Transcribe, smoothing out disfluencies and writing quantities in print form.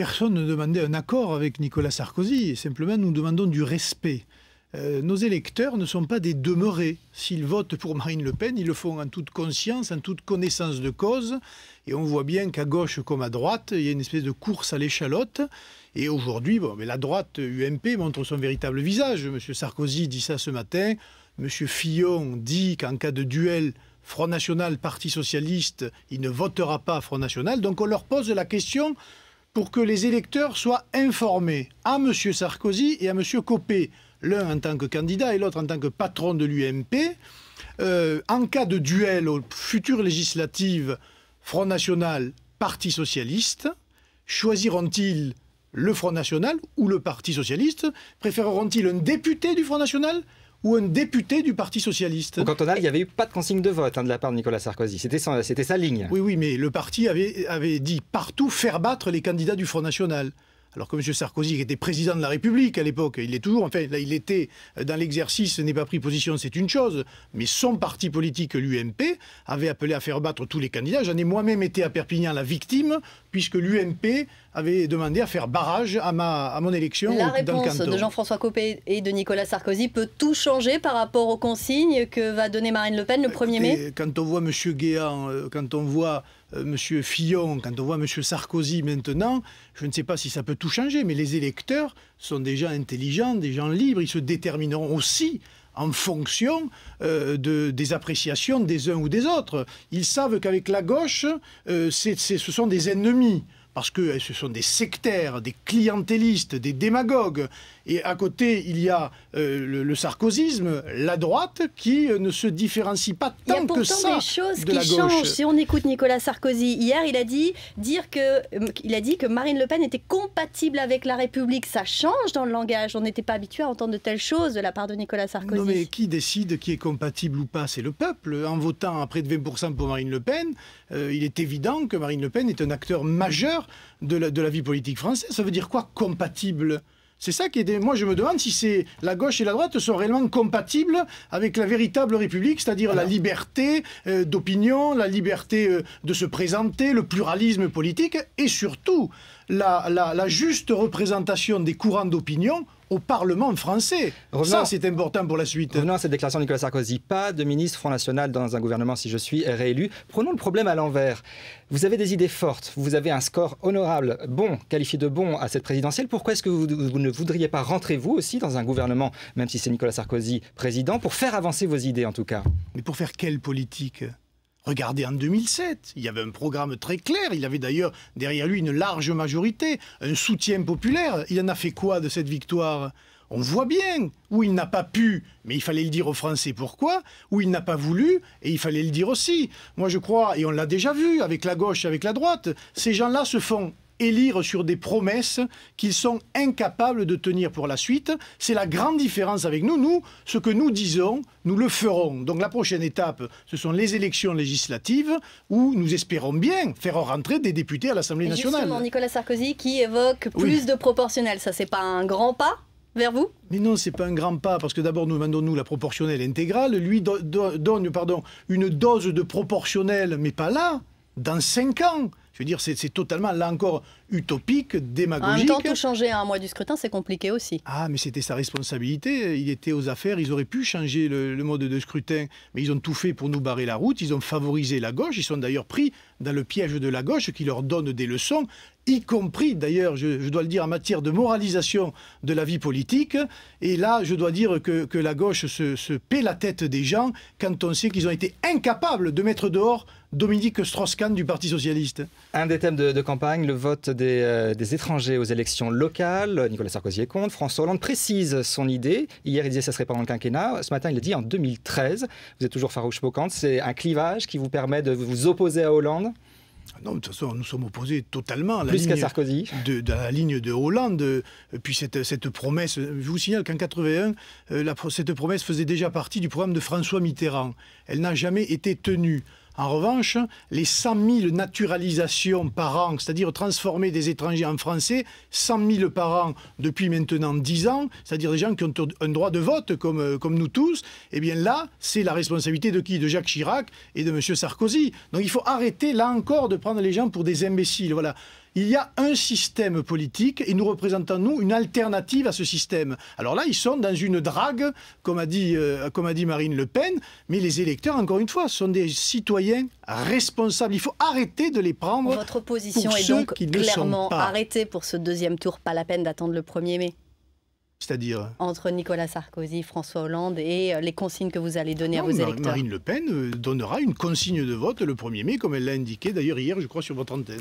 personne ne demandait un accord avec Nicolas Sarkozy. Simplement, nous demandons du respect. Nos électeurs ne sont pas des demeurés. S'ils votent pour Marine Le Pen, ils le font en toute conscience, en toute connaissance de cause. Et on voit bien qu'à gauche comme à droite, il y a une espèce de course à l'échalote. Et aujourd'hui, bon, mais la droite UMP montre son véritable visage. M. Sarkozy dit ça ce matin. M. Fillon dit qu'en cas de duel Front National, Parti Socialiste, il ne votera pas Front National. Donc on leur pose la question pour que les électeurs soient informés à M. Sarkozy et à M. Copé, l'un en tant que candidat et l'autre en tant que patron de l'UMP. En cas de duel aux futures législatives Front National, Parti Socialiste, choisiront-ils le Front National ou le Parti Socialiste? Préféreront-ils un député du Front National ou un député du Parti Socialiste? Au cantonal, il n'y avait eu pas de consigne de vote de la part de Nicolas Sarkozy. C'était sa ligne. Oui, mais le parti avait dit partout faire battre les candidats du Front National. Alors que M. Sarkozy, qui était président de la République à l'époque, il est toujours, enfin, là, il était dans l'exercice, n'est pas pris position, c'est une chose, mais son parti politique, l'UMP, avait appelé à faire battre tous les candidats. J'en ai moi-même été à Perpignan la victime, puisque l'UMP avait demandé à faire barrage à mon élection dans le canton. La réponse de Jean-François Copé et de Nicolas Sarkozy peut tout changer par rapport aux consignes que va donner Marine Le Pen le 1er mai? Quand on voit M. Guéant, quand on voit M. Fillon, quand on voit M. Sarkozy maintenant, je ne sais pas si ça peut tout changer, mais les électeurs sont des gens intelligents, des gens libres, ils se détermineront aussi en fonction des appréciations des uns ou des autres. Ils savent qu'avec la gauche, ce sont des ennemis. Parce que ce sont des sectaires, des clientélistes, des démagogues. Et à côté, il y a le sarkozysme, la droite, qui ne se différencie pas tant que ça de la gauche. Il y a pourtant des choses qui changent. Si on écoute Nicolas Sarkozy, hier, il a dit que Marine Le Pen était compatible avec la République. Ça change dans le langage. On n'était pas habitué à entendre de telles choses de la part de Nicolas Sarkozy. Non, mais qui décide qui est compatible ou pas? C'est le peuple. En votant à près de 20% pour Marine Le Pen, il est évident que Marine Le Pen est un acteur majeur de la vie politique française. Ça veut dire quoi, compatible? C'est ça qui est... Moi, je me demande si c'est la gauche et la droite sont réellement compatibles avec la véritable République, c'est-à-dire la liberté d'opinion, la liberté de se présenter, le pluralisme politique et surtout la juste représentation des courants d'opinion au Parlement français. Ça, c'est important pour la suite. Revenons à cette déclaration de Nicolas Sarkozy. Pas de ministre Front National dans un gouvernement si je suis réélu. Prenons le problème à l'envers. Vous avez des idées fortes, vous avez un score honorable, bon, qualifié de bon à cette présidentielle. Pourquoi est-ce que vous ne voudriez pas rentrer vous aussi dans un gouvernement, même si c'est Nicolas Sarkozy président, pour faire avancer vos idées en tout cas? Mais pour faire quelle politique? Regardez en 2007, il y avait un programme très clair, il avait d'ailleurs derrière lui une large majorité, un soutien populaire. Il en a fait quoi de cette victoire? On voit bien où il n'a pas pu, mais il fallait le dire aux Français pourquoi, où il n'a pas voulu, et il fallait le dire aussi. Moi je crois, et on l'a déjà vu avec la gauche, avec la droite, ces gens-là se font élire sur des promesses qu'ils sont incapables de tenir pour la suite. C'est la grande différence avec nous. Nous, ce que nous disons, nous le ferons. Donc la prochaine étape, ce sont les élections législatives où nous espérons bien faire rentrer des députés à l'Assemblée nationale. Justement, Nicolas Sarkozy qui évoque plus de proportionnel, ça c'est pas un grand pas vers vous? Mais non, c'est pas un grand pas, parce que d'abord nous demandons la proportionnelle intégrale. Lui donne une dose de proportionnelle, mais pas là, dans 5 ans. Je veux dire, c'est totalement, là encore, utopique, démagogique. En même temps, tout changer à un mois du scrutin, c'est compliqué aussi. Ah, mais c'était sa responsabilité. Il était aux affaires, ils auraient pu changer le mode de scrutin. Mais ils ont tout fait pour nous barrer la route. Ils ont favorisé la gauche. Ils sont d'ailleurs pris dans le piège de la gauche qui leur donne des leçons, y compris, d'ailleurs, je dois le dire, en matière de moralisation de la vie politique. Et là, je dois dire que la gauche se paie la tête des gens quand on sait qu'ils ont été incapables de mettre dehors Dominique Strauss-Kahn du Parti Socialiste. Un des thèmes de campagne, le vote des étrangers aux élections locales. Nicolas Sarkozy est contre. François Hollande précise son idée. Hier, il disait que ça serait pendant le quinquennat. Ce matin, il a dit en 2013. Vous êtes toujours farouche Bocante. C'est un clivage qui vous permet de vous opposer à Hollande? Non, de toute façon, nous sommes opposés totalement à la plus qu'à Sarkozy. De la ligne de Hollande. Puis cette promesse, je vous signale qu'en 81, cette promesse faisait déjà partie du programme de François Mitterrand. Elle n'a jamais été tenue. En revanche, les 100 000 naturalisations par an, c'est-à-dire transformer des étrangers en Français, 100 000 par an depuis maintenant 10 ans, c'est-à-dire des gens qui ont un droit de vote comme nous tous, eh bien là, c'est la responsabilité de qui? De Jacques Chirac et de M. Sarkozy. Donc il faut arrêter, là encore, de prendre les gens pour des imbéciles. Voilà. Il y a un système politique et nous représentons, nous, une alternative à ce système. Alors là, ils sont dans une drague, comme a dit Marine Le Pen, mais les électeurs, encore une fois, sont des citoyens responsables. Il faut arrêter de les prendre. Votre position pour est ceux donc qui ne clairement sont pas. arrêtée pour ce deuxième tour, pas la peine d'attendre le 1er mai. C'est-à-dire Entre Nicolas Sarkozy, François Hollande et les consignes que vous allez donner à vos électeurs. Marine Le Pen donnera une consigne de vote le 1er mai, comme elle l'a indiqué d'ailleurs hier, je crois, sur votre antenne.